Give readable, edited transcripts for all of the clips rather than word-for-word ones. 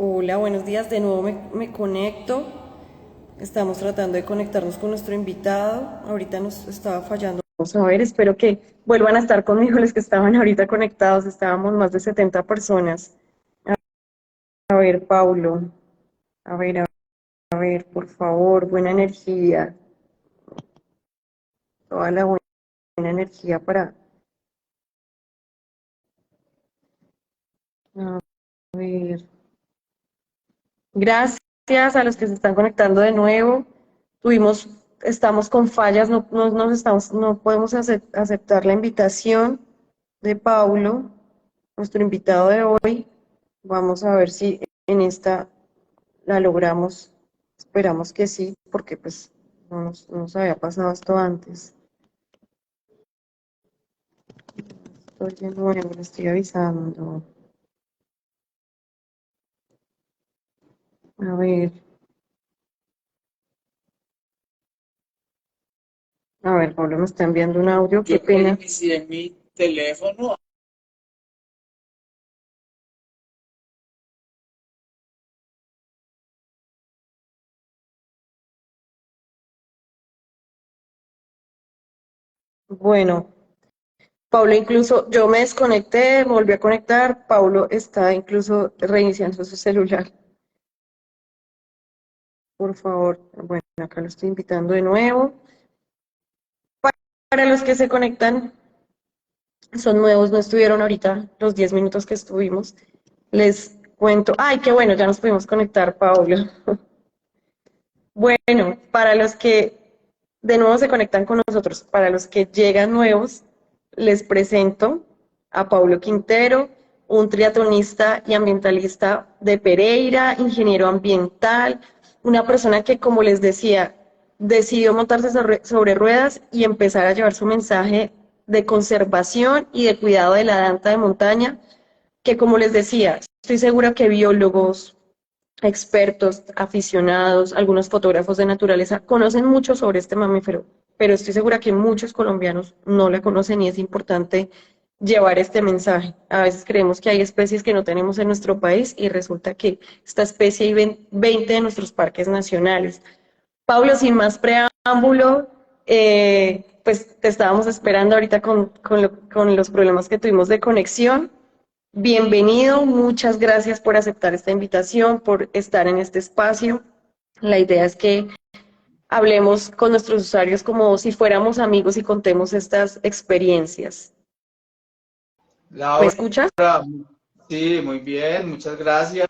Hola, buenos días. De nuevo me conecto. Estamos tratando de conectarnos con nuestro invitado. Ahorita nos estaba fallando. Vamos a ver, espero que vuelvan a estar conmigo los que estaban ahorita conectados. Estábamos más de 70 personas. A ver, Paulo. A ver, a ver, por favor, buena energía. Toda la buena energía para... A ver. Gracias a los que se están conectando de nuevo. Estamos con fallas, no podemos aceptar la invitación de Paulo, nuestro invitado de hoy. Vamos a ver si en esta la logramos. Esperamos que sí, porque pues no nos había pasado esto antes. Estoy de nuevo, le estoy avisando. A ver, Pablo me está enviando un audio, qué Yo pena. reinicié mi teléfono. Bueno, Pablo incluso, yo me desconecté, me volví a conectar, Pablo está incluso reiniciando su celular. Por favor, bueno, acá lo estoy invitando de nuevo. Para los que se conectan, son nuevos, no estuvieron ahorita los 10 minutos que estuvimos. Les cuento, ay, qué bueno, ya nos pudimos conectar, Pablo. Bueno, para los que de nuevo se conectan con nosotros, para los que llegan nuevos, les presento a Paulo Quintero, un triatlonista y ambientalista de Pereira, ingeniero ambiental, una persona que, como les decía, decidió montarse sobre ruedas y empezar a llevar su mensaje de conservación y de cuidado de la danta de montaña, que, como les decía, estoy segura que biólogos, expertos, aficionados, algunos fotógrafos de naturaleza conocen mucho sobre este mamífero, pero estoy segura que muchos colombianos no la conocen y es importante llevar este mensaje. A veces creemos que hay especies que no tenemos en nuestro país y resulta que esta especie hay 20 de nuestros parques nacionales. Pablo, sin más preámbulo, pues te estábamos esperando ahorita con los problemas que tuvimos de conexión. Bienvenido, muchas gracias por aceptar esta invitación, por estar en este espacio. La idea es que hablemos con nuestros usuarios como si fuéramos amigos y contemos estas experiencias. ¿Me Laura, escuchas? sí, muy bien, muchas gracias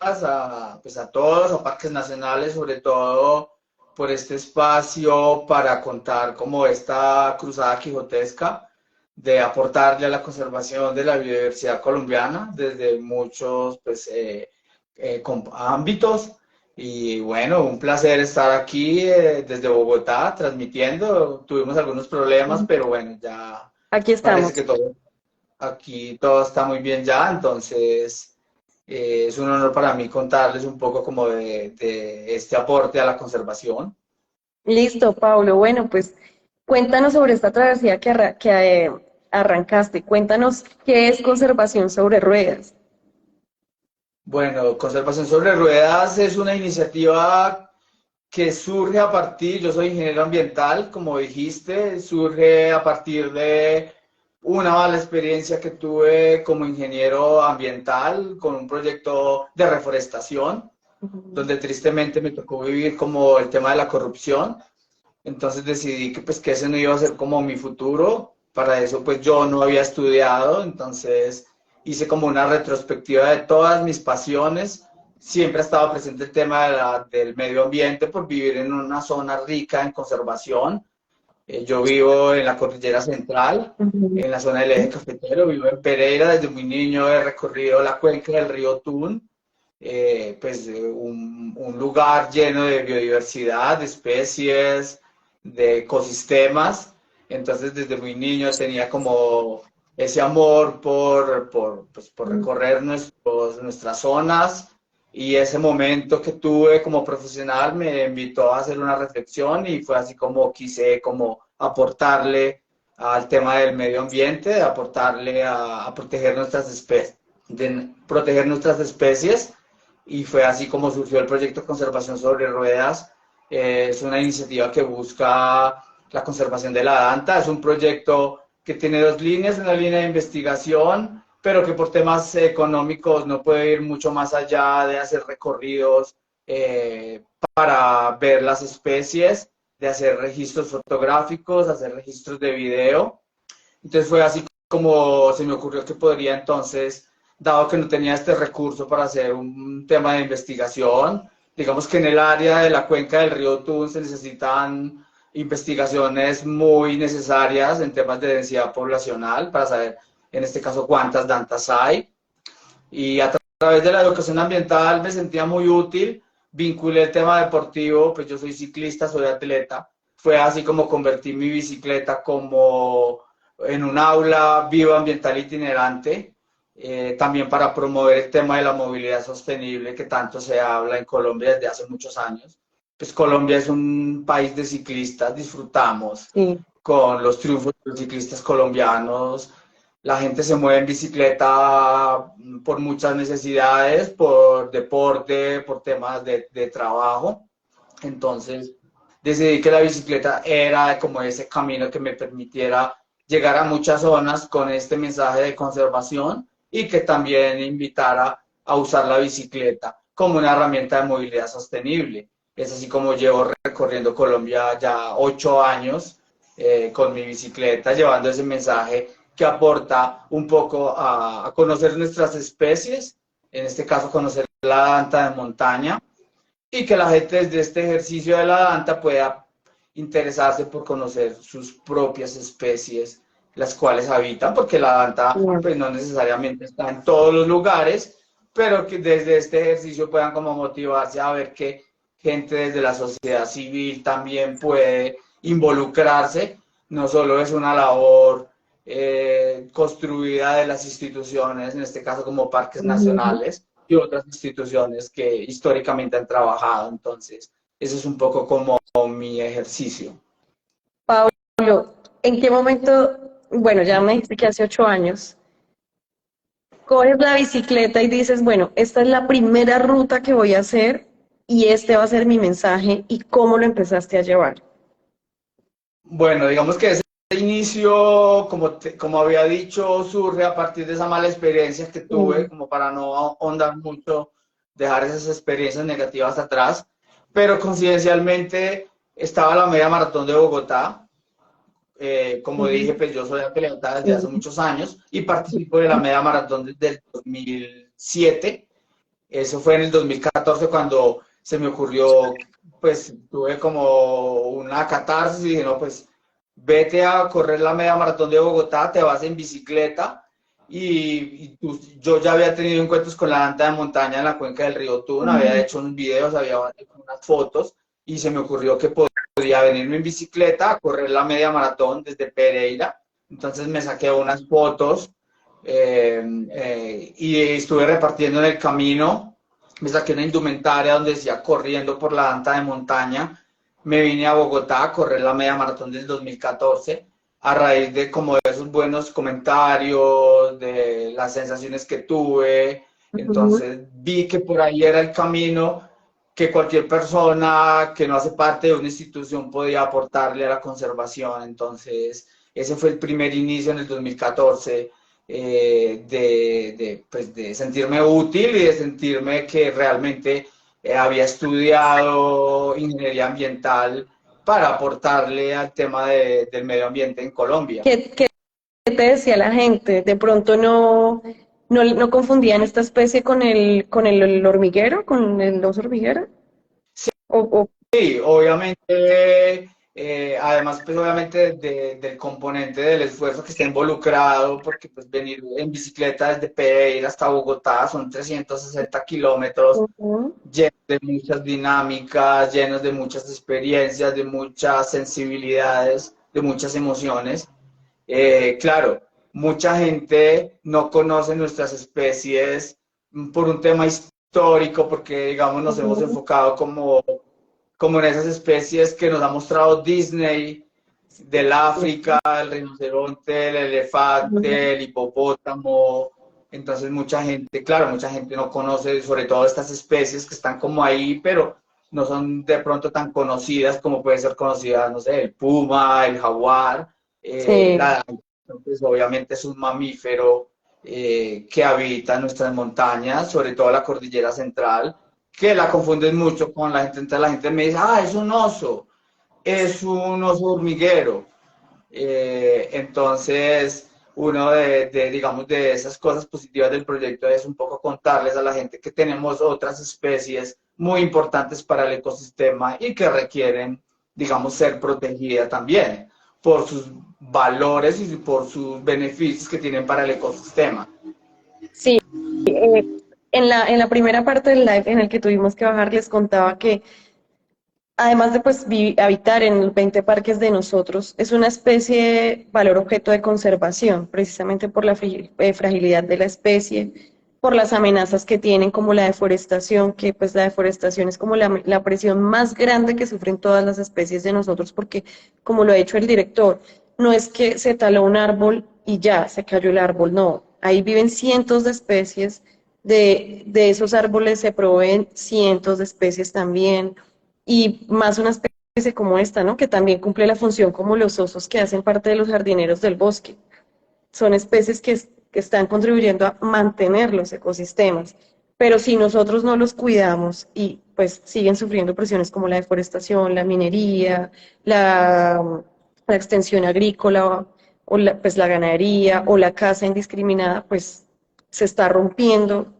pues a todos, a Parques Nacionales, sobre todo por este espacio para contar como esta cruzada quijotesca de aportarle a la conservación de la biodiversidad colombiana desde muchos ámbitos. Y bueno, un placer estar aquí desde Bogotá transmitiendo. Tuvimos algunos problemas, pero bueno, ya Aquí parece estamos. que todo aquí todo está muy bien ya, entonces es un honor para mí contarles un poco como de este aporte a la conservación. Listo, Pablo. Bueno, pues cuéntanos sobre esta travesía que arrancaste. Cuéntanos qué es conservación sobre ruedas. Bueno, Conservación sobre Ruedas es una iniciativa que surge a partir, yo soy ingeniero ambiental, como dijiste, surge a partir de una mala experiencia que tuve como ingeniero ambiental con un proyecto de reforestación, donde tristemente me tocó vivir como el tema de la corrupción. Entonces decidí que pues que ese no iba a ser como mi futuro. Para eso pues yo no había estudiado, entonces hice como una retrospectiva de todas mis pasiones. Siempre ha estado presente el tema del medio ambiente por vivir en una zona rica en conservación. Yo vivo en la cordillera central, Ujú. en la zona del eje cafetero, vivo en Pereira, desde muy niño he recorrido la cuenca del río Tun, un lugar lleno de biodiversidad, de especies, de ecosistemas. Entonces, desde muy niño tenía como ese amor por recorrer nuestras zonas y ese momento que tuve como profesional me invitó a hacer una reflexión y fue así como quise como aportarle al tema del medio ambiente, aportarle a proteger nuestras especies, de proteger nuestras especies y fue así como surgió el proyecto Conservación sobre Ruedas. Es una iniciativa que busca la conservación de la danta. Es un proyecto que tiene dos líneas, una línea de investigación, pero que por temas económicos no puede ir mucho más allá de hacer recorridos para ver las especies, de hacer registros fotográficos, hacer registros de video. Entonces fue así como se me ocurrió que podría entonces, dado que no tenía este recurso para hacer un tema de investigación, digamos que en el área de la cuenca del río Tun se necesitan investigaciones muy necesarias en temas de densidad poblacional para saber, en este caso, cuántas dantas hay. Y a través de la educación ambiental me sentía muy útil, vinculé el tema deportivo, pues yo soy ciclista, soy atleta, fue así como convertí mi bicicleta como en un aula bioambiental itinerante, también para promover el tema de la movilidad sostenible que tanto se habla en Colombia desde hace muchos años. Pues Colombia es un país de ciclistas, disfrutamos Sí. con los triunfos de los ciclistas colombianos. La gente se mueve en bicicleta por muchas necesidades, por deporte, por temas de trabajo. Entonces, decidí que la bicicleta era como ese camino que me permitiera llegar a muchas zonas con este mensaje de conservación y que también invitara a usar la bicicleta como una herramienta de movilidad sostenible. Es así como llevo recorriendo Colombia ya 8 años con mi bicicleta, llevando ese mensaje que aporta un poco a conocer nuestras especies, en este caso conocer la danta de montaña, y que la gente desde este ejercicio de la danta pueda interesarse por conocer sus propias especies, las cuales habitan, porque la danta pues no necesariamente está en todos los lugares, pero que desde este ejercicio puedan como motivarse a ver que gente desde la sociedad civil también puede involucrarse, no solo es una labor construida de las instituciones, en este caso como parques nacionales y otras instituciones que históricamente han trabajado. Entonces, ese es un poco como mi ejercicio. Pablo, ¿en qué momento, bueno, ya me dijiste que hace 8 años, coges la bicicleta y dices, bueno, esta es la primera ruta que voy a hacer y este va a ser mi mensaje y cómo lo empezaste a llevar? Bueno, digamos que ese inicio, como había dicho, surge a partir de esa mala experiencia que tuve, como para no ahondar mucho, dejar esas experiencias negativas atrás, pero coincidencialmente estaba la media maratón de Bogotá. Como dije, pues yo soy atleta desde hace muchos años y participo de la media maratón desde el 2007. Eso fue en el 2014 cuando se me ocurrió, pues tuve como una catarsis y dije, no, pues vete a correr la media maratón de Bogotá, te vas en bicicleta yo ya había tenido encuentros con la danta de montaña en la cuenca del río Tun, había hecho unos videos, había hecho unas fotos y se me ocurrió que podía venirme en bicicleta a correr la media maratón desde Pereira. Entonces me saqué unas fotos y estuve repartiendo en el camino. Me saqué una indumentaria donde decía corriendo por la danta de montaña. Me vine a Bogotá a correr la media maratón del 2014 a raíz de como de esos buenos comentarios, de las sensaciones que tuve. Entonces vi que por ahí era el camino que cualquier persona que no hace parte de una institución podía aportarle a la conservación. Entonces, ese fue el primer inicio en el 2014 pues de sentirme útil y de sentirme que realmente había estudiado ingeniería ambiental para aportarle al tema del medio ambiente en Colombia. ¿Qué te decía la gente? De pronto no confundían esta especie con el hormiguero, con el oso hormiguero. Sí, O, sí, obviamente, además, pues obviamente del componente del esfuerzo que está involucrado, porque pues venir en bicicleta desde Pereira hasta Bogotá son 360 kilómetros, llenos de muchas dinámicas, llenos de muchas experiencias, de muchas sensibilidades, de muchas emociones. Claro, mucha gente no conoce nuestras especies por un tema histórico, porque digamos nos hemos enfocado como en esas especies que nos ha mostrado Disney, del África, el rinoceronte, el elefante, el hipopótamo, Entonces mucha gente, claro, mucha gente no conoce sobre todo estas especies que están como ahí, pero no son de pronto tan conocidas como puede ser conocida, no sé, el puma, el jaguar, Sí, la pues obviamente es un mamífero que habita en nuestras montañas, sobre todo la cordillera central, que la confunden mucho con la gente, entonces la gente me dice, ah, es un oso hormiguero. Entonces, uno digamos, de esas cosas positivas del proyecto es un poco contarles a la gente que tenemos otras especies muy importantes para el ecosistema y que requieren, digamos, ser protegidas también por sus valores y por sus beneficios que tienen para el ecosistema. sí. En la primera parte del live en el que tuvimos que bajar, les contaba que además de pues habitar en los 20 parques de nosotros, es una especie valor objeto de conservación, precisamente por la fragilidad de la especie, por las amenazas que tienen, como la deforestación, que pues la deforestación es como la presión más grande que sufren todas las especies de nosotros, porque como lo ha dicho el director, no es que se taló un árbol y ya se cayó el árbol, no, ahí viven cientos de especies, de esos árboles se proveen cientos de especies también y más una especie como esta, ¿no? Que también cumple la función como los osos que hacen parte de los jardineros del bosque. Son especies que están contribuyendo a mantener los ecosistemas. Pero si nosotros no los cuidamos y pues siguen sufriendo presiones como la deforestación, la minería, la extensión agrícola o pues la ganadería o la caza indiscriminada, pues se está rompiendo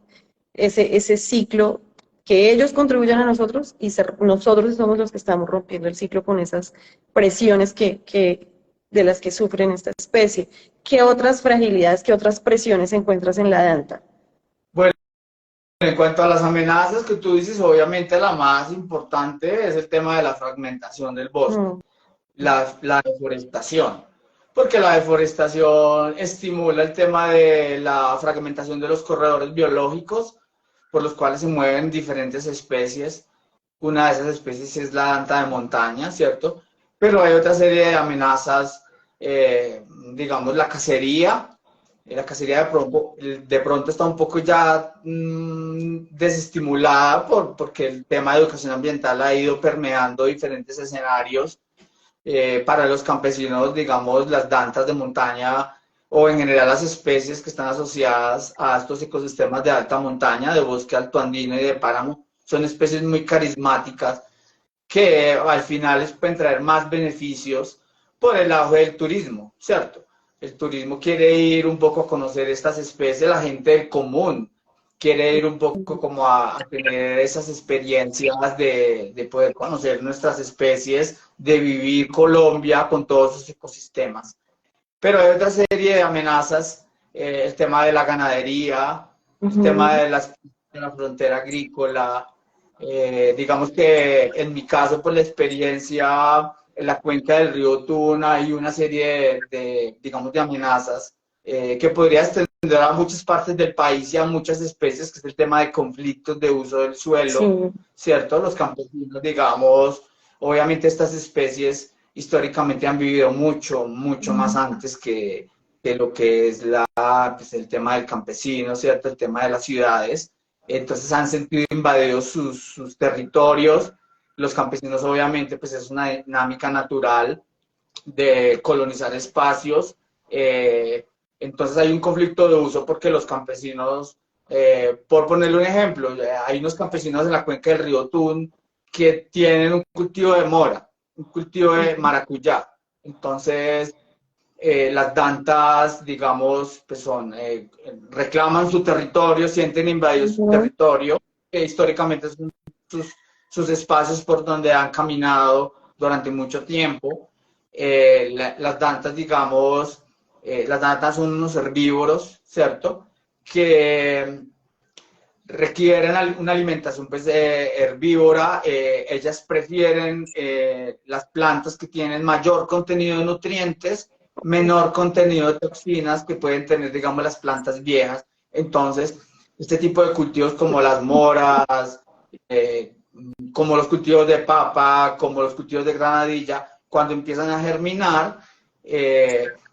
ese ciclo que ellos contribuyan a nosotros y nosotros somos los que estamos rompiendo el ciclo con esas presiones de las que sufren esta especie. ¿Qué otras fragilidades, qué otras presiones encuentras en la danta? Bueno, en cuanto a las amenazas que tú dices, obviamente la más importante es el tema de la fragmentación del bosque. Mm, La deforestación, porque la deforestación estimula el tema de la fragmentación de los corredores biológicos por los cuales se mueven diferentes especies. Una de esas especies es la anta de montaña, ¿cierto? Pero hay otra serie de amenazas, digamos la cacería de pronto está un poco ya desestimulada porque el tema de educación ambiental ha ido permeando diferentes escenarios para los campesinos, digamos, las dantas de montaña o en general las especies que están asociadas a estos ecosistemas de alta montaña, de bosque alto andino y de páramo, son especies muy carismáticas que al final les pueden traer más beneficios por el lado del turismo, ¿cierto? El turismo quiere ir un poco a conocer estas especies, la gente del común quiere ir un poco como a tener esas experiencias de poder conocer nuestras especies, de vivir Colombia con todos sus ecosistemas. Pero hay otra serie de amenazas, el tema de la ganadería, el tema ujú. de la frontera agrícola, digamos que en mi caso, por la experiencia en la cuenca del río Tuna, hay una serie digamos, de amenazas que podría extender a muchas partes del país y a muchas especies, que es el tema de conflictos de uso del Sí, suelo, ¿cierto? Los campesinos, digamos, obviamente estas especies históricamente han vivido mucho, mucho más antes que lo que es pues el tema del campesino, ¿cierto? El tema de las ciudades. Entonces han sentido invadidos sus territorios. Los campesinos obviamente pues es una dinámica natural de colonizar espacios. Entonces hay un conflicto de uso porque los campesinos, por ponerle un ejemplo, hay unos campesinos en la cuenca del río Tun que tienen un cultivo de mora, un cultivo de maracuyá. Entonces, las dantas, digamos, pues reclaman su territorio, sienten invadido su ujú. territorio, que históricamente son sus, sus espacios por donde han caminado durante mucho tiempo. Las dantas, digamos, las dantas son unos herbívoros, ¿cierto? Que requieren una alimentación pues, herbívora, ellas prefieren las plantas que tienen mayor contenido de nutrientes, menor contenido de toxinas que pueden tener, digamos, las plantas viejas. Entonces, este tipo de cultivos como las moras, eh, como los cultivos de papa, como los cultivos de granadilla, cuando empiezan a germinar,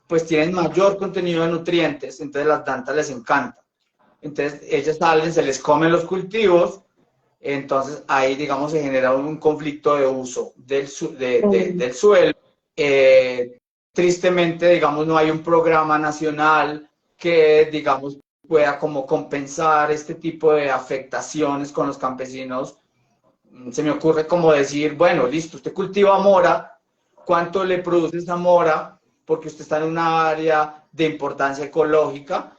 pues tienen mayor contenido de nutrientes, entonces las plantas les encantan. entonces ellas salen, se les comen los cultivos, entonces ahí, digamos, se genera un conflicto de uso del suelo. Tristemente, digamos, no hay un programa nacional que, digamos, pueda como compensar este tipo de afectaciones con los campesinos. Se me ocurre como decir, bueno, listo, usted cultiva mora, ¿cuánto le produce esa mora? Porque usted está en una área de importancia ecológica.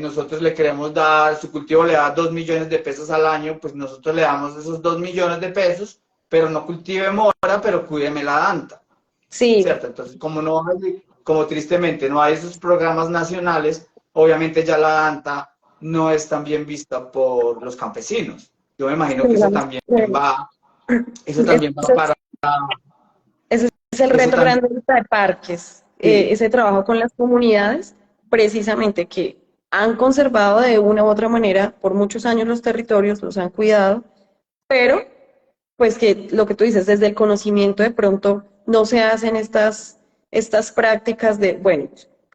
Nosotros le queremos dar, su cultivo le da 2 millones de pesos al año, pues nosotros le damos esos 2 millones de pesos, pero no cultive mora, pero cuídeme la danta, Sí, ¿cierto? Entonces, como no hay, como tristemente no hay esos programas nacionales, obviamente ya la danta no es tan bien vista por los campesinos. Yo me imagino que digamos que eso también va ese para, ese es el eso reto también, grande ahorita de parques, sí, ese trabajo con las comunidades, precisamente que han conservado de una u otra manera por muchos años los territorios, los han cuidado, pero pues que lo que tú dices, desde el conocimiento de pronto no se hacen estas prácticas de, bueno,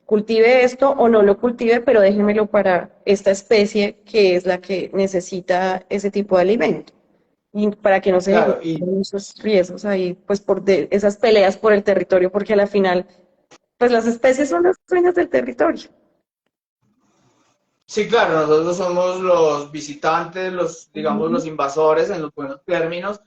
cultive esto o no lo cultive, pero déjemelo para esta especie que es la que necesita ese tipo de alimento. Y para que no se claro, generen esos riesgos ahí, pues esas peleas por el territorio, porque a la final, pues las especies son las dueñas del territorio. sí, claro, nosotros somos los visitantes, los, digamos, Ujú. los invasores en los buenos términos.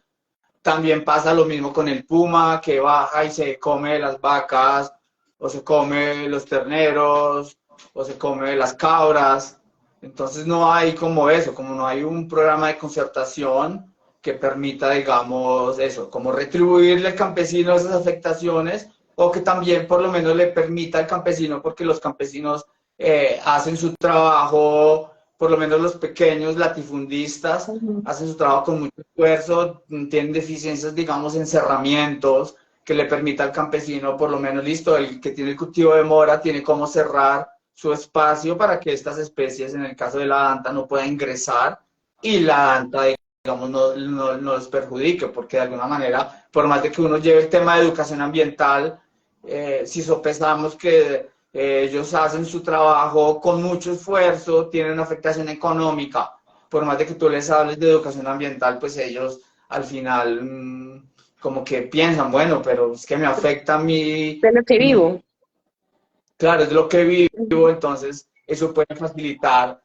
También pasa lo mismo con el puma que baja y se come las vacas, o se come los terneros, o se come las cabras. Entonces no hay como eso, como no hay un programa de concertación que permita, digamos, eso, como retribuirle al campesino esas afectaciones, o que también por lo menos le permita al campesino, porque los campesinos hacen su trabajo, por lo menos los pequeños latifundistas, Ujú. hacen su trabajo con mucho esfuerzo, tienen deficiencias, digamos, en cerramientos, que le permita al campesino, por lo menos, listo, el que tiene el cultivo de mora, tiene cómo cerrar su espacio para que estas especies, en el caso de la danta, no puedan ingresar y la danta, digamos, no les perjudique, porque de alguna manera, por más de que uno lleve el tema de educación ambiental, si sopesamos que ellos hacen su trabajo con mucho esfuerzo, tienen una afectación económica, por más de que tú les hables de educación ambiental, pues ellos al final como que piensan, bueno, pero es que me afecta a mí, De lo que vivo. claro, es lo que vivo, Ujú. entonces eso puede facilitar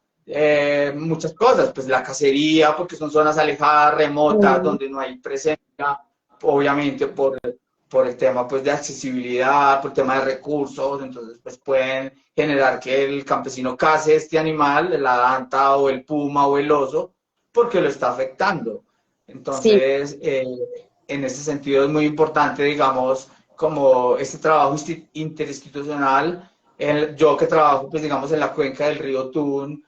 muchas cosas, pues la cacería, porque son zonas alejadas, remotas, Mm. donde no hay presencia, obviamente por el tema pues de accesibilidad, por el tema de recursos, entonces pues pueden generar que el campesino case este animal, la danta o el puma o el oso, porque lo está afectando. Sí, Entonces, en ese sentido es muy importante, digamos, como este trabajo interinstitucional. Yo que trabajo, pues digamos, en la cuenca del río Tun,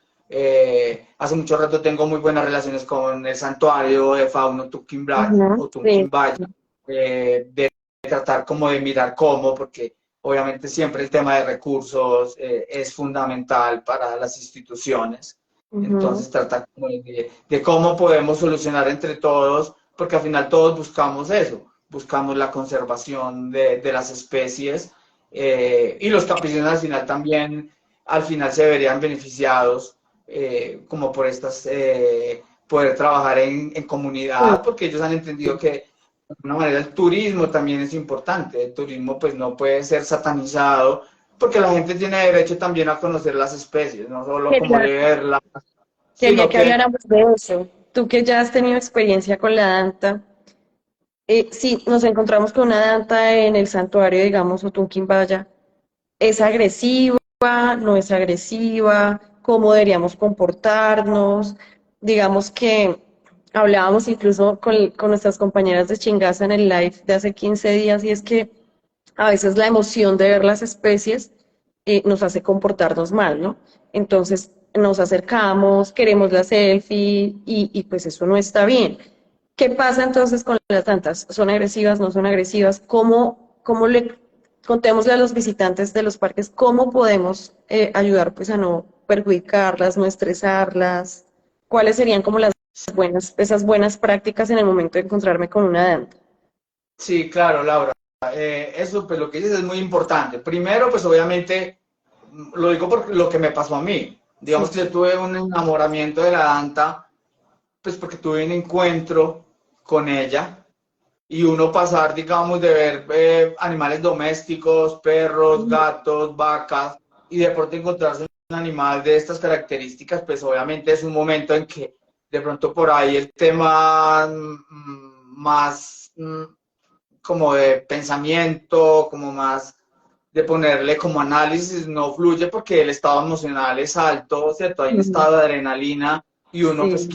hace mucho rato tengo muy buenas relaciones con el santuario de fauno Tuquimbraya ujú, o sí, Tunquimbaya, de tratar como de mirar cómo, porque obviamente siempre el tema de recursos es fundamental para las instituciones. ujú, Entonces tratar como de cómo podemos solucionar entre todos, porque al final todos buscamos eso, buscamos la conservación de las especies, y los campesinos al final se verían beneficiados como por estas, poder trabajar en sí, comunidad, porque ellos han entendido que de alguna manera el turismo también es importante. El turismo pues no puede ser satanizado, porque la gente tiene derecho también a conocer las especies, no solo como quería, leerlas, quería sino que que habláramos de eso. Tú que ya has tenido experiencia con la danta, si nos encontramos con una danta en el santuario, digamos, Otunquimbaya, ¿es agresiva? ¿No es agresiva? ¿Cómo deberíamos comportarnos? Digamos que hablábamos incluso con nuestras compañeras de Chingaza en el live de hace 15 días y es que a veces la emoción de ver las especies nos hace comportarnos mal, ¿no? Entonces nos acercamos, queremos la selfie y pues eso no está bien. ¿Qué pasa entonces con las tantas? ¿Son agresivas? ¿No son agresivas? ¿Cómo le contémosle a los visitantes de los parques cómo podemos ayudar pues a no perjudicarlas, no estresarlas? ¿Cuáles serían como esas buenas prácticas en el momento de encontrarme con una danta? sí, claro, Laura. Eso, pues lo que dices es muy importante. Primero, pues obviamente, lo digo por lo que me pasó a mí. Digamos sí. que yo tuve un enamoramiento de la danta, pues porque tuve un encuentro con ella y uno pasar, digamos, de ver animales domésticos, perros, gatos, vacas, y de pronto encontrarse un animal de estas características, pues obviamente es un momento en que de pronto por ahí el tema más como de pensamiento, como más de ponerle como análisis, no fluye porque el estado emocional es alto, ¿cierto? Hay un Ujú. estado de adrenalina y uno pues Sí.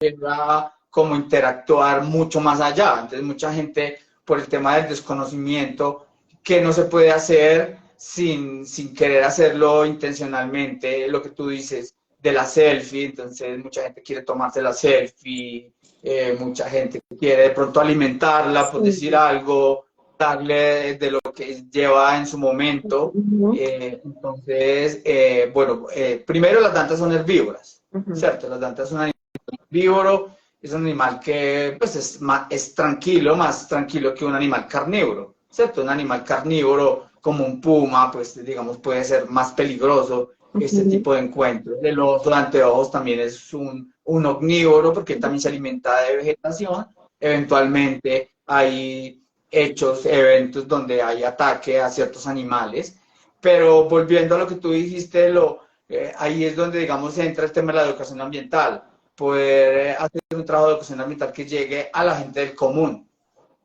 quisiera como interactuar mucho más allá. Entonces mucha gente por el tema del desconocimiento, que no se puede hacer sin querer hacerlo intencionalmente, lo que tú dices de la selfie, entonces mucha gente quiere tomarse la selfie, mucha gente quiere de pronto alimentarla, por decir Sí. algo, darle de lo que lleva en su momento. Ujú, Entonces, bueno, primero las dantas son herbívoras, ujú. ¿cierto? Las dantas son un animal herbívoro, es un animal que pues, es tranquilo, más tranquilo que un animal carnívoro, ¿cierto? Un animal carnívoro como un puma, pues digamos, puede ser más peligroso este Ujú. tipo de encuentros. El oso de anteojos también es un omnívoro porque él también se alimenta de vegetación. Eventualmente hay hechos, eventos donde hay ataque a ciertos animales. Pero volviendo a lo que tú dijiste, ahí es donde, digamos, entra el tema de la educación ambiental. Poder hacer un trabajo de educación ambiental que llegue a la gente del común.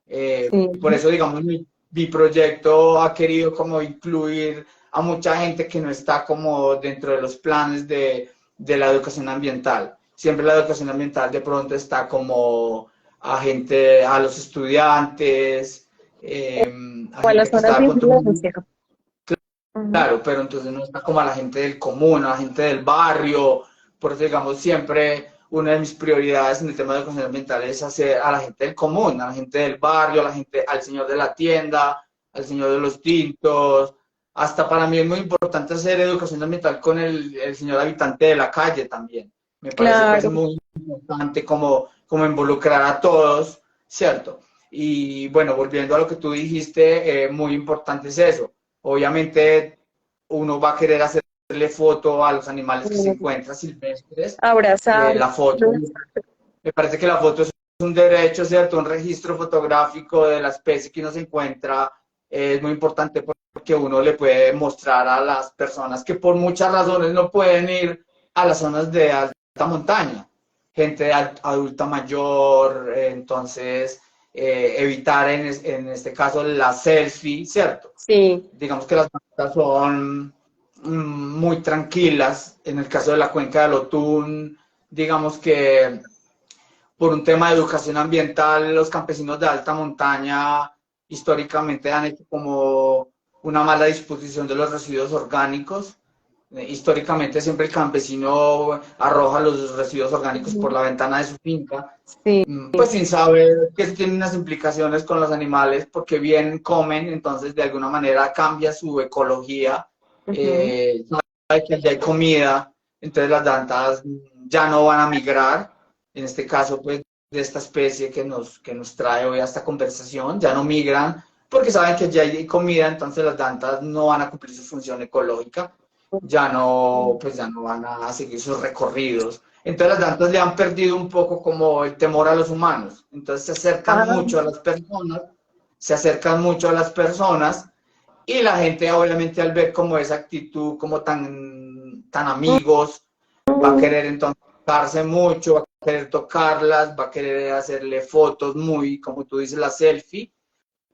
Por Sí. eso, digamos, mi proyecto ha querido como incluir a mucha gente que no está como dentro de los planes de la educación ambiental. Siempre la educación ambiental de pronto está como a gente, a los estudiantes, a O a las gente que zonas está de de pronto muy influencia. Ujú. claro, pero entonces no está como a la gente del común, a la gente del barrio. Por eso, digamos, siempre una de mis prioridades en el tema de educación ambiental es hacer a la gente del común, a la gente del barrio, a la gente, al señor de la tienda, al señor de los tintos. Hasta para mí es muy importante hacer educación ambiental con el señor habitante de la calle también. Me parece pues Claro. muy importante como involucrar a todos, ¿cierto? Y bueno, volviendo a lo que tú dijiste, muy importante es eso. Obviamente uno va a querer hacerle foto a los animales que se encuentran silvestres. Abrazar. La foto, me parece que la foto es un derecho, ¿cierto? Un registro fotográfico de la especie que uno se encuentra es muy importante porque uno le puede mostrar a las personas que por muchas razones no pueden ir a las zonas de alta montaña, gente adulta mayor, entonces evitar en este caso la selfie, ¿cierto? Sí. Digamos que las plantas son muy tranquilas. En el caso de la cuenca del Otún, digamos que por un tema de educación ambiental, los campesinos de alta montaña históricamente han hecho como una mala disposición de los residuos orgánicos. Históricamente siempre el campesino arroja los residuos orgánicos por la ventana de su finca, Sí. pues sin saber que eso tiene unas implicaciones con los animales, porque bien comen, entonces de alguna manera cambia su ecología, Ujú. sabe que allá hay comida, entonces las dantas ya no van a migrar, en este caso pues de esta especie que nos trae hoy a esta conversación, ya no migran porque saben que ya hay comida, entonces las dantas no van a cumplir su función ecológica, ya no van a seguir sus recorridos. Entonces las dantas le han perdido un poco como el temor a los humanos. Entonces Ah, se acercan mucho a las personas y la gente obviamente al ver como esa actitud como tan amigos, va a querer entonces tocarse mucho, va a querer tocarlas, va a querer hacerle fotos muy, como tú dices, la selfie.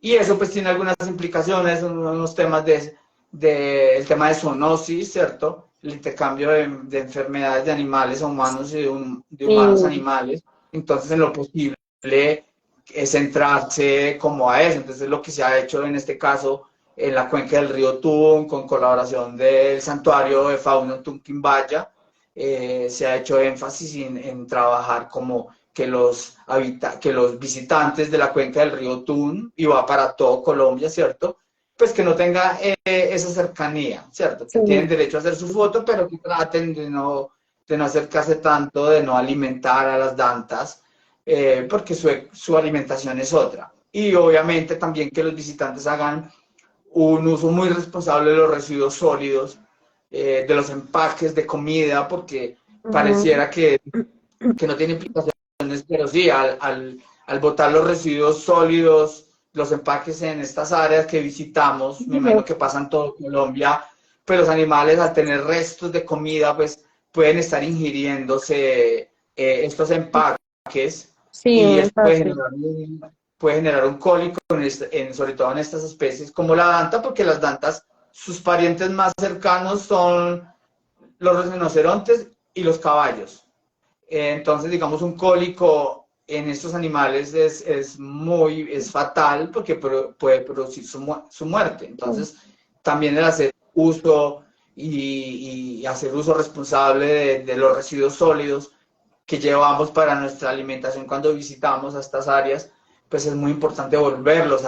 Y eso pues tiene algunas implicaciones, unos temas el tema de zoonosis, ¿cierto? El intercambio de enfermedades de animales a humanos y de humanos a sí. animales. Entonces, en lo posible es centrarse como a eso. Entonces, lo que se ha hecho en este caso en la cuenca del río Tun, con colaboración del santuario de fauna Tunquimbaya, se ha hecho énfasis en trabajar como que los visitantes de la cuenca del río Tun, y va para todo Colombia, ¿cierto? Pues que no tenga esa cercanía, ¿cierto? Sí. Que tienen derecho a hacer su foto, pero que traten de no acercarse tanto, de no alimentar a las dantas, porque su alimentación es otra. Y obviamente también que los visitantes hagan un uso muy responsable de los residuos sólidos, de los empaques de comida, porque Ujú. pareciera que no tiene implicaciones, pero sí, al botar los residuos sólidos, los empaques en estas áreas que visitamos, me imagino que pasa en todo Colombia, pues los animales al tener restos de comida, pues pueden estar ingiriéndose estos empaques Sí, y un esto empaque. puede generar un cólico, sobre todo en estas especies como la danta, porque las dantas, sus parientes más cercanos son los rinocerontes y los caballos. Entonces, digamos, un cólico en estos animales es fatal porque puede producir su muerte. Sí. Entonces, también el hacer uso y hacer uso responsable de los residuos sólidos que llevamos para nuestra alimentación cuando visitamos a estas áreas, pues es muy importante Sí, volverlos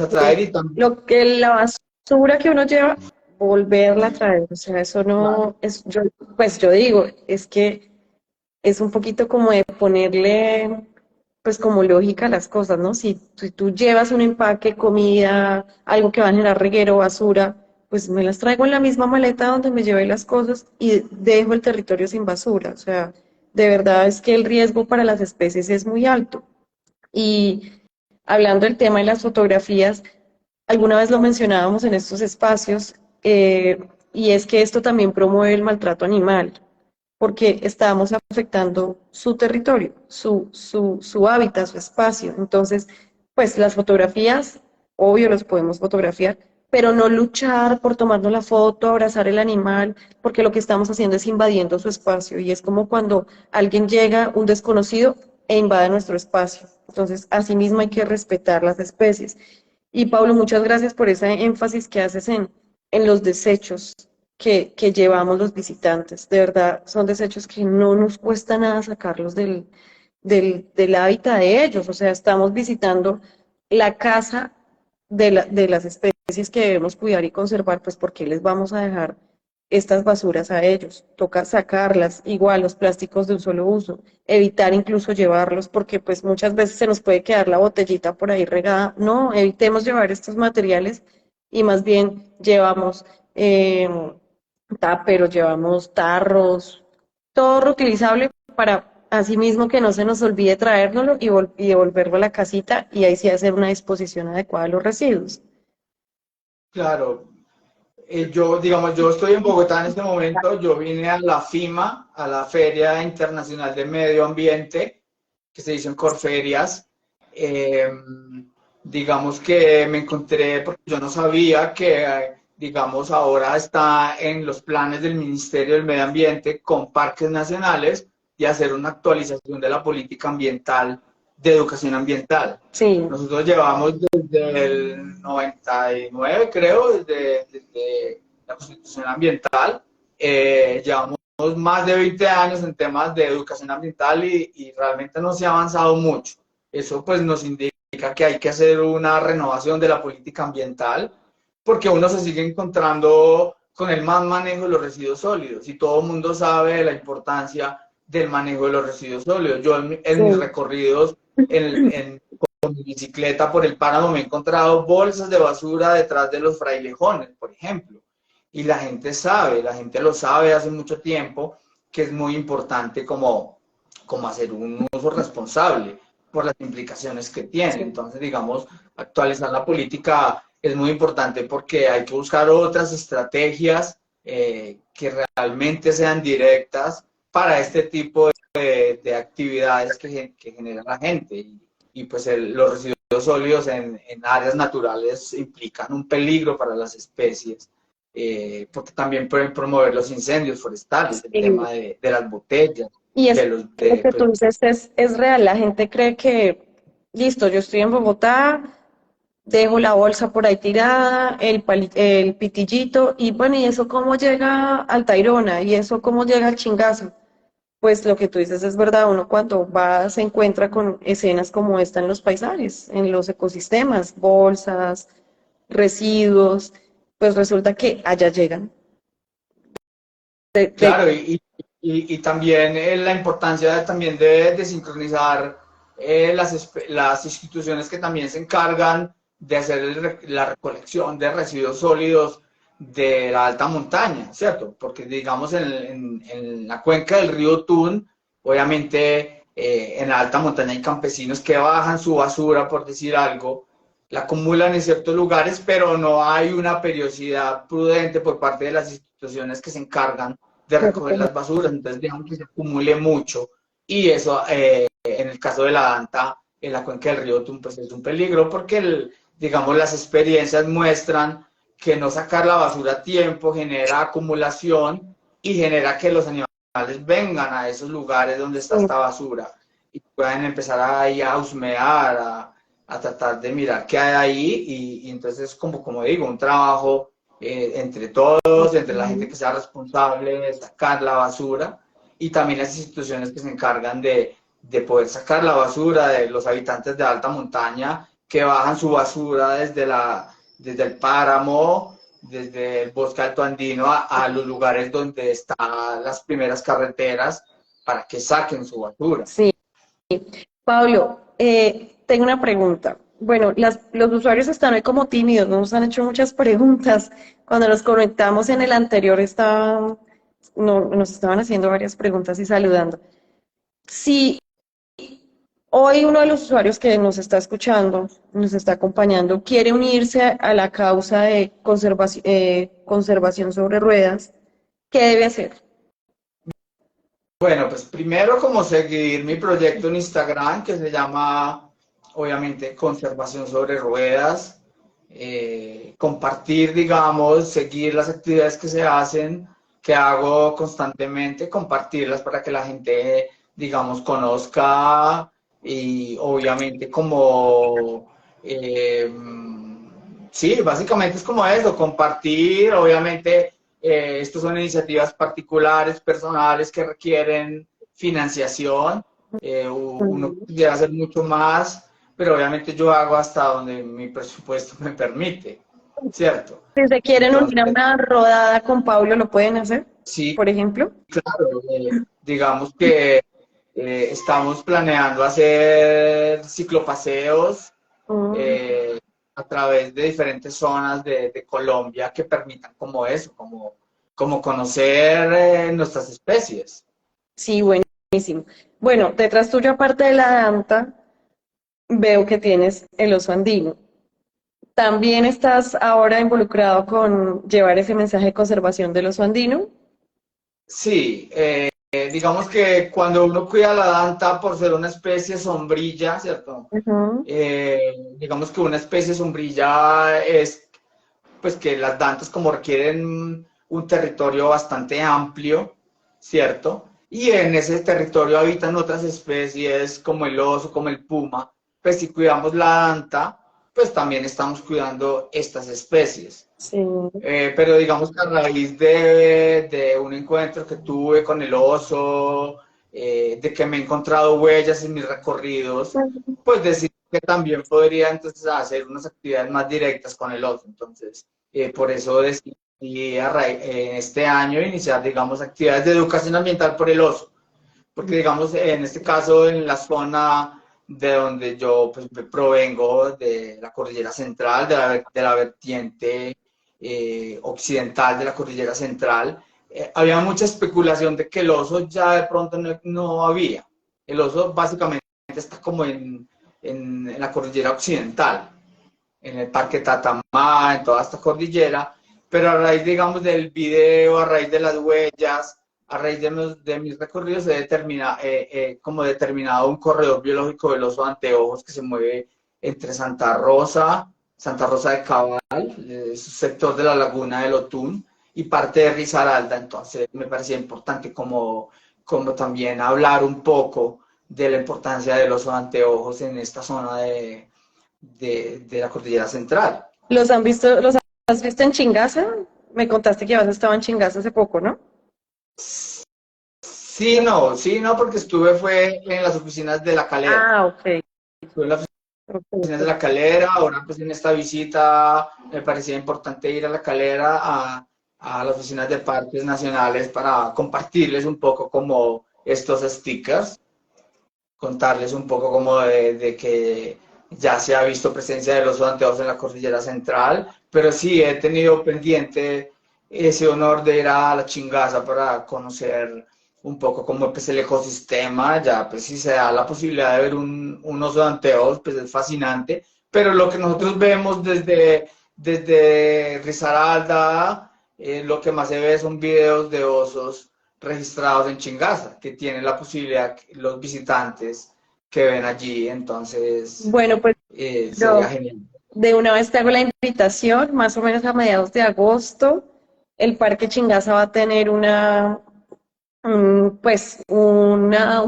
a traer y también, lo que la basura que uno lleva, volverla a traer. O sea, eso no es, yo, pues yo digo, es que es un poquito como de ponerle, pues como lógica a las cosas, ¿no? Si tú llevas un empaque, comida, algo que va a generar reguero, basura, pues me las traigo en la misma maleta donde me llevé las cosas y dejo el territorio sin basura. O sea, de verdad es que el riesgo para las especies es muy alto. Y hablando del tema de las fotografías, alguna vez lo mencionábamos en estos espacios, y es que esto también promueve el maltrato animal, porque estamos afectando su territorio, su hábitat, su espacio. Entonces, pues las fotografías, obvio, los podemos fotografiar, pero no luchar por tomarnos la foto, abrazar el animal, porque lo que estamos haciendo es invadiendo su espacio. Y es como cuando alguien llega, un desconocido, e invade nuestro espacio. Entonces, asimismo hay que respetar las especies. Y Pablo, muchas gracias por ese énfasis que haces en los desechos que llevamos los visitantes. De verdad, son desechos que no nos cuesta nada sacarlos del hábitat de ellos. O sea, estamos visitando la casa de las especies que debemos cuidar y conservar, pues ¿por qué les vamos a dejar estas basuras a ellos? Toca sacarlas, igual los plásticos de un solo uso, evitar incluso llevarlos, porque pues muchas veces se nos puede quedar la botellita por ahí regada. No, evitemos llevar estos materiales y más bien llevamos eh, pero llevamos tarros, todo reutilizable para así mismo que no se nos olvide traérnoslo y devolverlo a la casita y ahí sí hacer una disposición adecuada de los residuos. claro, digamos, yo estoy en Bogotá en este momento, yo vine a la FIMA, a la Feria Internacional de Medio Ambiente, que se hizo en Corferias. Eh, digamos que me encontré, porque yo no sabía que, digamos, ahora está en los planes del Ministerio del Medio Ambiente con parques nacionales y hacer una actualización de la política ambiental, de educación ambiental. Sí, Nosotros llevamos desde el 99, creo, desde la Constitución Ambiental, llevamos más de 20 años en temas de educación ambiental y realmente no se ha avanzado mucho. Eso pues nos indica que hay que hacer una renovación de la política ambiental porque uno se sigue encontrando con el mal manejo de los residuos sólidos y todo el mundo sabe la importancia del manejo de los residuos sólidos. Yo en mis sí. recorridos con mi bicicleta por el páramo me he encontrado bolsas de basura detrás de los frailejones, por ejemplo. Y la gente sabe, la gente lo sabe hace mucho tiempo, que es muy importante como hacer un uso responsable por las implicaciones que tiene. Sí. Entonces, digamos, actualizar la política es muy importante porque hay que buscar otras estrategias que realmente sean directas para este tipo de actividades que genera la gente. Y pues los residuos sólidos en áreas naturales implican un peligro para las especies, porque también pueden promover los incendios forestales, el Sí. tema de las botellas, Y es de los... lo De, que tú dices es real. La gente cree que, listo, yo estoy en Bogotá, dejo la bolsa por ahí tirada, el pitillito, y bueno, ¿y eso cómo llega al Tayrona? ¿Y eso cómo llega al Chingazo? Pues lo que tú dices es verdad, uno cuando va se encuentra con escenas como esta en los paisajes, en los ecosistemas, bolsas, residuos, pues resulta que allá llegan. claro, y también la importancia también de sincronizar las instituciones que también se encargan de hacer la recolección de residuos sólidos de la alta montaña, ¿cierto? Porque digamos en la cuenca del río Tun, obviamente en la alta montaña hay campesinos que bajan su basura, por decir algo, la acumulan en ciertos lugares, pero no hay una periodicidad prudente por parte de las instituciones que se encargan de recoger las basuras, entonces dejan que se acumule mucho y eso en el caso de la Danta, en la cuenca del río Tun, pues es un peligro porque digamos las experiencias muestran que no sacar la basura a tiempo genera acumulación y genera que los animales vengan a esos lugares donde está esta basura y puedan empezar ahí a husmear, a tratar de mirar qué hay ahí y entonces, como digo, un trabajo entre todos, entre la gente que sea responsable de sacar la basura y también las instituciones que se encargan de poder sacar la basura de los habitantes de alta montaña que bajan su basura desde el páramo, desde el bosque alto andino a los lugares donde están las primeras carreteras para que saquen su basura. Sí. Pablo, tengo una pregunta. Bueno, los usuarios están hoy como tímidos, no nos han hecho muchas preguntas. Cuando nos conectamos en el anterior nos estaban haciendo varias preguntas y saludando. Si hoy uno de los usuarios que nos está escuchando, nos está acompañando, quiere unirse a la causa de conservación sobre ruedas, ¿qué debe hacer? Bueno, pues primero como seguir mi proyecto en Instagram que se llama, obviamente, Conservación sobre Ruedas, compartir, digamos, seguir las actividades que se hacen, que hago constantemente, compartirlas para que la gente, digamos, conozca y obviamente sí, básicamente es como eso, compartir, obviamente estas son iniciativas particulares, personales que requieren financiación. Uno pudiera hacer mucho más, pero obviamente yo hago hasta donde mi presupuesto me permite, ¿cierto? Si se quieren unir a Entonces, una rodada con Pablo, ¿lo pueden hacer? sí, Por ejemplo. claro, digamos que estamos planeando hacer ciclopaseos Mm, eh, a través de diferentes zonas de Colombia que permitan como eso, como conocer nuestras especies. sí, buenísimo. Bueno, detrás tuyo, aparte de la danta, veo que tienes el oso andino. ¿También estás ahora involucrado con llevar ese mensaje de conservación del oso andino? Sí, digamos que cuando uno cuida la danta por ser una especie sombrilla, ¿cierto? Ujú. Digamos que una especie sombrilla es pues que las dantas como requieren un territorio bastante amplio, ¿cierto? Y en ese territorio habitan otras especies como el oso, como el puma. Pues si cuidamos la danta, pues también estamos cuidando estas especies. Sí. Pero digamos que a raíz de un encuentro que tuve con el oso, de que me he encontrado huellas en mis recorridos, pues decidí que también podría entonces hacer unas actividades más directas con el oso. Entonces, por eso decidí este año iniciar, digamos, actividades de educación ambiental por el oso. Porque, digamos, en este caso, en la zona de donde yo pues, provengo, de la cordillera central, de la vertiente occidental de la cordillera central, había mucha especulación de que el oso ya de pronto no había. El oso básicamente está como en la cordillera occidental, en el Parque Tatamá, en toda esta cordillera, pero a raíz, digamos, del video, a raíz de las huellas, a raíz de mis recorridos, he como determinado un corredor biológico del oso de anteojos que se mueve entre Santa Rosa de Cabal, es un sector de la laguna del Otún, y parte de Risaralda. Entonces me parecía importante como también hablar un poco de la importancia del oso de anteojos en esta zona de la cordillera central. Los has visto en Chingaza? Me contaste que habías estado en Chingaza hace poco, ¿no? Sí, no, porque fue en las oficinas de La Calera. Ah, ok. Estuve en las oficinas de Ok. La Calera, ahora pues en esta visita me parecía importante ir a La Calera, a las oficinas de parques nacionales para compartirles un poco como estos stickers, contarles un poco como de que ya se ha visto presencia de los anteojos en la cordillera central, pero sí he tenido pendiente ese honor de ir a la Chingaza para conocer un poco cómo pues, el ecosistema, ya pues si se da la posibilidad de ver un oso de Anteojos, pues es fascinante, pero lo que nosotros vemos desde Risaralda, lo que más se ve son videos de osos registrados en Chingaza, que tienen la posibilidad los visitantes que ven allí, entonces Bueno, pues sería yo genial. de una vez te hago la invitación, más o menos a mediados de agosto, el Parque Chingaza va a tener un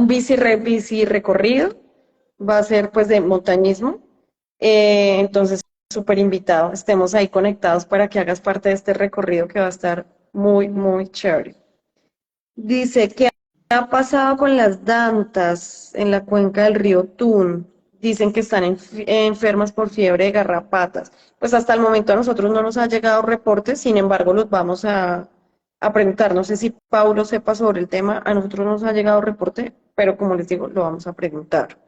bici recorrido, va a ser pues de montañismo, entonces súper invitado, estemos ahí conectados para que hagas parte de este recorrido que va a estar muy, muy chévere. Dice, ¿qué ha pasado con las dantas en la cuenca del río Tun? Dicen que están enfermas por fiebre de garrapatas. Pues hasta el momento a nosotros no nos ha llegado reportes, sin embargo los vamos a preguntar. No sé si Paulo sepa sobre el tema, a nosotros no nos ha llegado reporte, pero como les digo, lo vamos a preguntar.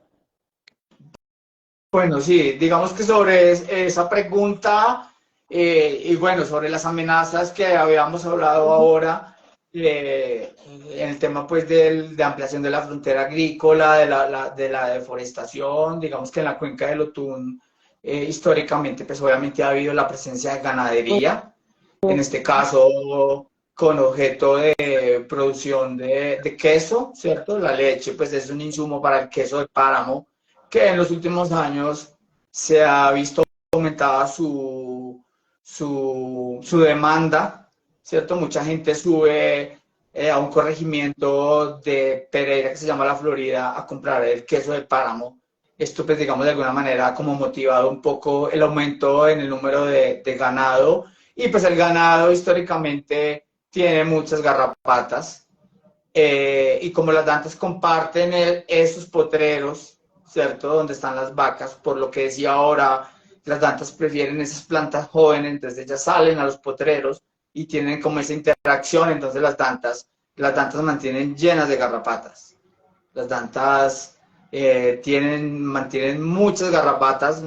Bueno, sí, digamos que sobre esa pregunta y bueno, sobre las amenazas que habíamos hablado ahora, en el tema pues de ampliación de la frontera agrícola, de la deforestación, digamos que en la cuenca del Otún históricamente pues obviamente ha habido la presencia de ganadería, en este caso con objeto de producción de queso, ¿cierto? La leche pues es un insumo para el queso de páramo que en los últimos años se ha visto aumentada su demanda, ¿cierto? Mucha gente sube a un corregimiento de Pereira que se llama La Florida a comprar el queso de páramo. Esto, pues, digamos, de alguna manera como motivado un poco el aumento en el número de ganado. Y pues el ganado históricamente tiene muchas garrapatas. Y como las dantas comparten esos potreros, ¿cierto? Donde están las vacas, por lo que decía ahora, las dantas prefieren esas plantas jóvenes, entonces ellas salen a los potreros y tienen como esa interacción, entonces las dantas mantienen llenas de garrapatas. Las dantas mantienen muchas garrapatas.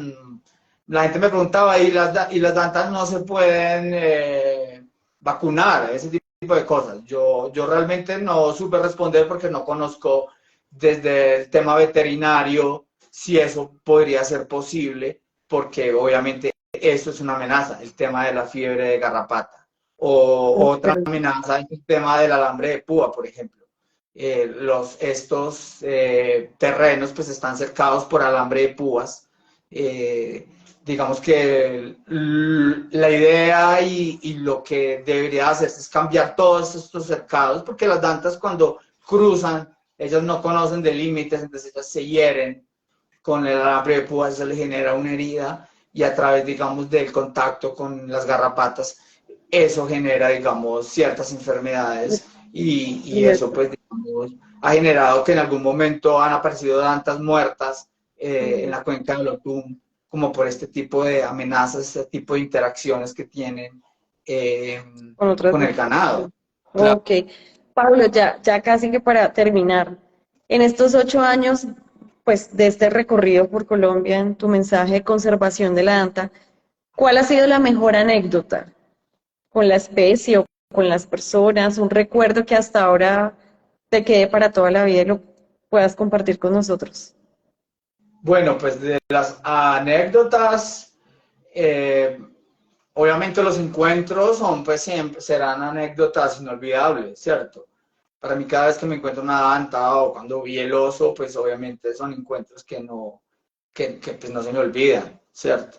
La gente me preguntaba, ¿y las dantas no se pueden vacunar? Ese tipo de cosas. Yo realmente no supe responder porque no conozco desde el tema veterinario si eso podría ser posible, porque obviamente eso es una amenaza, el tema de la fiebre de garrapata. O otra amenaza es el tema del alambre de púa, por ejemplo. Estos terrenos pues están cercados por alambre de púas. Digamos que la idea y lo que debería hacerse es cambiar todos estos cercados, porque las dantas cuando cruzan, ellas no conocen de límites, entonces ellas se hieren con el alambre de púas, eso le genera una herida y a través, digamos, del contacto con las garrapatas, eso genera, digamos, ciertas enfermedades y eso, pues, digamos, ha generado que en algún momento han aparecido dantas muertas en la cuenca del Otum, como por este tipo de amenazas, este tipo de interacciones que tienen Con otras. con el ganado. Claro. Ok. Pablo, ya casi que para terminar, en estos 8 años, pues, de este recorrido por Colombia, en tu mensaje de conservación de la danta, ¿cuál ha sido la mejor anécdota con la especie o con las personas? Un recuerdo que hasta ahora te quede para toda la vida y lo puedas compartir con nosotros. Bueno, pues de las anécdotas, eh, obviamente los encuentros son, pues siempre serán anécdotas inolvidables, ¿cierto? Para mí cada vez que me encuentro una danta o cuando vi el oso, pues obviamente son encuentros que pues no se me olvidan, ¿cierto?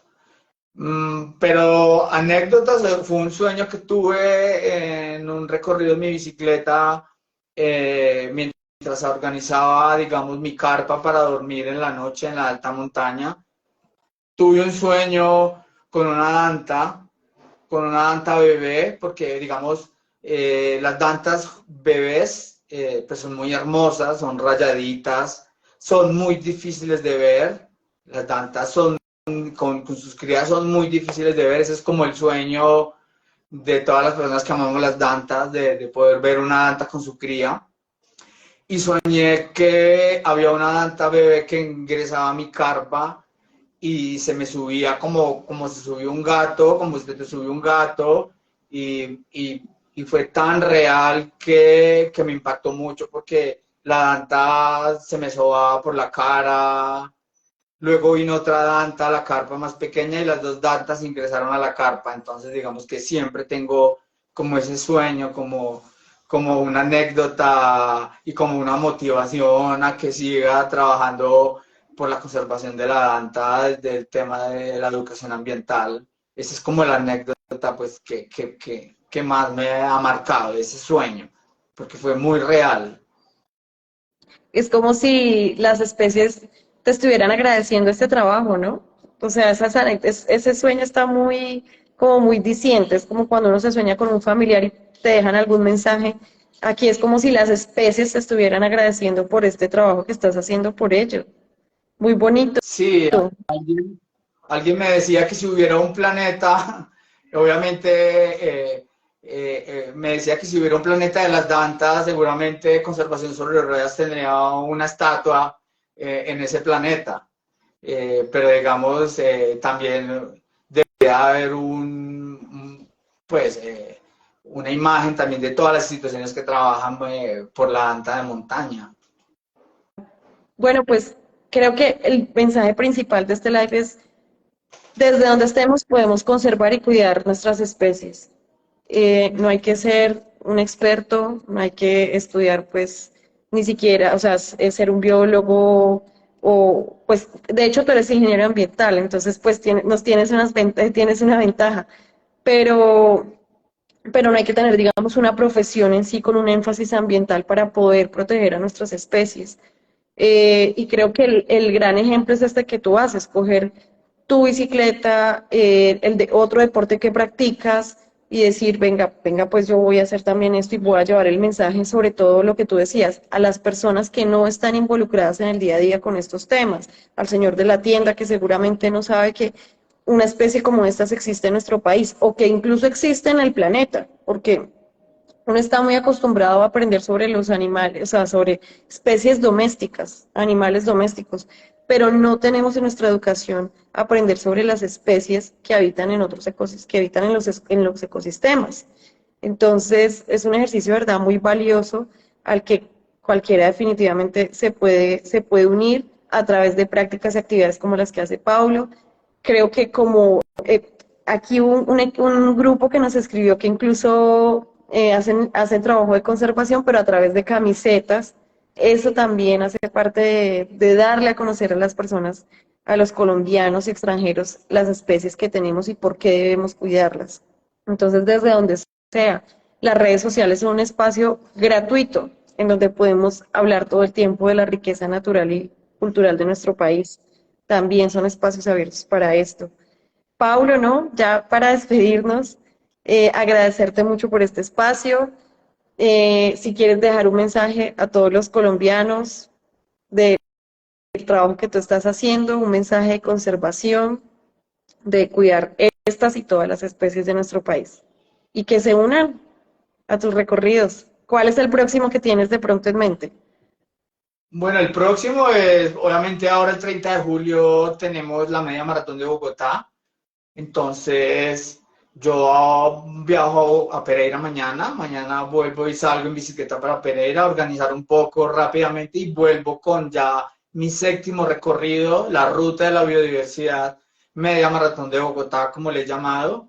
Pero anécdotas, fue un sueño que tuve en un recorrido en mi bicicleta mientras organizaba, digamos, mi carpa para dormir en la noche en la alta montaña. Tuve un sueño con una danta, con una danta bebé, porque digamos, las dantas bebés pues son muy hermosas, son rayaditas, son muy difíciles de ver. Las dantas son con sus crías son muy difíciles de ver. Ese es como el sueño de todas las personas que amamos las dantas, de poder ver una danta con su cría. Y soñé que había una danta bebé que ingresaba a mi carpa y se me subía como se subía un gato, como si te subía un gato, y fue tan real que me impactó mucho porque la danta se me sobaba por la cara, luego vino otra danta, la carpa más pequeña y las dos dantas ingresaron a la carpa, entonces digamos que siempre tengo como ese sueño, como una anécdota y como una motivación a que siga trabajando por la conservación de la danta desde el tema de la educación ambiental. Esa es como la anécdota pues, que más me ha marcado, ese sueño, porque fue muy real. Es como si las especies te estuvieran agradeciendo este trabajo, ¿no? O sea, ese sueño está muy, como muy diciente, es como cuando uno se sueña con un familiar y te dejan algún mensaje. Aquí es como si las especies te estuvieran agradeciendo por este trabajo que estás haciendo por ellos. Muy bonito. Sí, alguien me decía que si hubiera un planeta, obviamente me decía que si hubiera un planeta de las dantas, seguramente Conservación sobre Ruedas tendría una estatua en ese planeta. Pero digamos, también debería haber pues, una imagen también de todas las instituciones que trabajan por la danta de montaña. Bueno, pues creo que el mensaje principal de este live es, desde donde estemos podemos conservar y cuidar nuestras especies. No hay que ser un experto, no hay que estudiar pues ni siquiera, o sea, ser un biólogo o pues de hecho tú eres ingeniero ambiental, entonces pues nos tienes una ventaja, pero, pero no hay que tener, digamos, una profesión en sí con un énfasis ambiental para poder proteger a nuestras especies. Y creo que el gran ejemplo es este que tú haces, coger tu bicicleta, el de otro deporte que practicas y decir, venga, venga, pues yo voy a hacer también esto y voy a llevar el mensaje, sobre todo lo que tú decías, a las personas que no están involucradas en el día a día con estos temas, al señor de la tienda que seguramente no sabe que una especie como estas existe en nuestro país o que incluso existe en el planeta, porque uno está muy acostumbrado a aprender sobre los animales, o sea, sobre especies domésticas, animales domésticos, pero no tenemos en nuestra educación aprender sobre las especies que habitan en otros ecosistemas, que habitan en los ecosistemas. Entonces, es un ejercicio, ¿verdad?, muy valioso al que cualquiera definitivamente se puede unir a través de prácticas y actividades como las que hace Paulo. Creo que como aquí un grupo que nos escribió que incluso hacen trabajo de conservación, pero a través de camisetas. Eso también hace parte de darle a conocer a las personas, a los colombianos y extranjeros, las especies que tenemos y por qué debemos cuidarlas. Entonces, desde donde sea, las redes sociales son un espacio gratuito en donde podemos hablar todo el tiempo de la riqueza natural y cultural de nuestro país. También son espacios abiertos para esto. Paulo, ¿no? Ya para despedirnos, agradecerte mucho por este espacio. Si quieres dejar un mensaje a todos los colombianos del trabajo que tú estás haciendo, un mensaje de conservación, de cuidar estas y todas las especies de nuestro país. Y que se unan a tus recorridos. ¿Cuál es el próximo que tienes de pronto en mente? Bueno, el próximo es, obviamente ahora el 30 de julio tenemos la media maratón de Bogotá. Entonces, yo viajo a Pereira mañana. Mañana vuelvo y salgo en bicicleta para Pereira, organizar un poco rápidamente y vuelvo con ya mi séptimo recorrido, la ruta de la biodiversidad, media maratón de Bogotá, como le he llamado,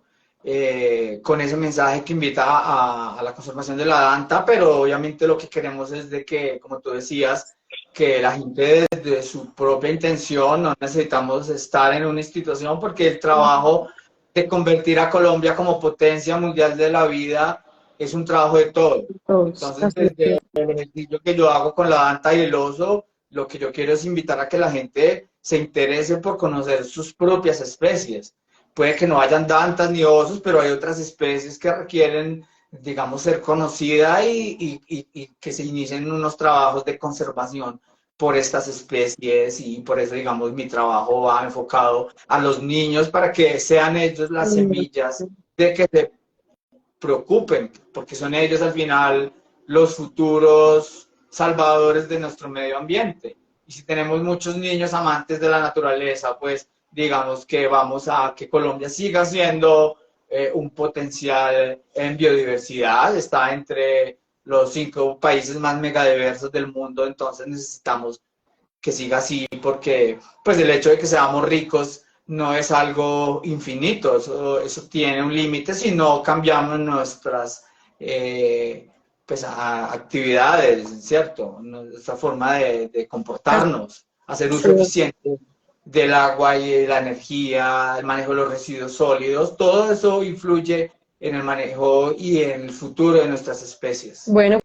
con ese mensaje que invita a la conservación de la danta, pero obviamente lo que queremos es de que, como tú decías, que la gente desde su propia intención, no necesitamos estar en una institución porque el trabajo de convertir a Colombia como potencia mundial de la vida es un trabajo de todos. Todos. Entonces, Así es. desde el ejercicio que yo hago con la danta y el oso, lo que yo quiero es invitar a que la gente se interese por conocer sus propias especies. Puede que no hayan dantas ni osos, pero hay otras especies que requieren, digamos, ser conocidas y que se inicien unos trabajos de conservación por estas especies y por eso, digamos, mi trabajo va enfocado a los niños para que sean ellos las semillas de que se preocupen, porque son ellos al final los futuros salvadores de nuestro medio ambiente. Y si tenemos muchos niños amantes de la naturaleza, pues digamos que vamos a que Colombia siga siendo un potencial en biodiversidad, está entre los 5 países más megadiversos del mundo, entonces necesitamos que siga así porque pues el hecho de que seamos ricos no es algo infinito, eso tiene un límite si no cambiamos nuestras pues, actividades, ¿cierto? Nuestra forma de comportarnos, hacer uso Sí. eficiente del agua y de la energía, el manejo de los residuos sólidos, todo eso influye en el manejo y en el futuro de nuestras especies. Bueno,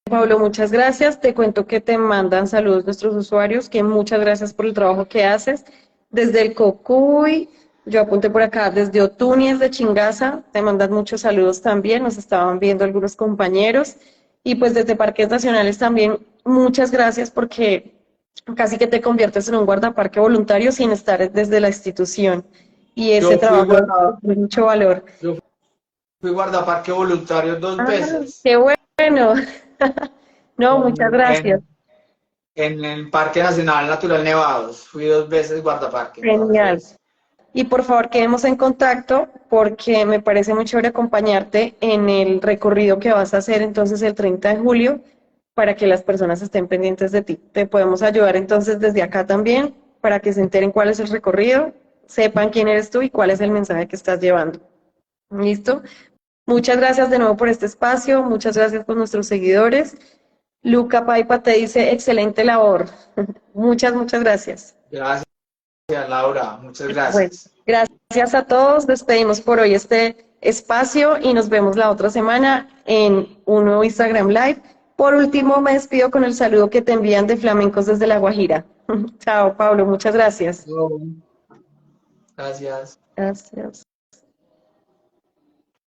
Pablo, muchas gracias. Te cuento que te mandan saludos nuestros usuarios, que muchas gracias por el trabajo que haces. Desde el Cocuy, yo apunté por acá, desde Otúñez de Chingaza, te mandan muchos saludos también, nos estaban viendo algunos compañeros. Y pues desde Parques Nacionales también, muchas gracias porque casi que te conviertes en un guardaparque voluntario sin estar desde la institución. Y ese Yo fui, trabajo guarda, tiene mucho valor. yo fui guardaparque voluntario 2 veces. Qué bueno. No, muchas En, gracias. en, en el Parque Nacional Natural Nevados. Fui 2 veces guardaparque, Genial. entonces. Y por favor, quedemos en contacto porque me parece muy chévere acompañarte en el recorrido que vas a hacer entonces el 30 de julio para que las personas estén pendientes de ti. Te podemos ayudar entonces desde acá también para que se enteren cuál es el recorrido, sepan quién eres tú y cuál es el mensaje que estás llevando. ¿Listo? Muchas gracias de nuevo por este espacio, muchas gracias por nuestros seguidores. Luca Paipa te dice excelente labor. Muchas gracias. Gracias, Laura. Muchas Bueno, gracias. gracias a todos. Despedimos por hoy este espacio y nos vemos la otra semana en un nuevo Instagram Live. Por último, me despido con el saludo que te envían de Flamencos desde La Guajira. Chao, Pablo. Muchas gracias. Gracias. Gracias.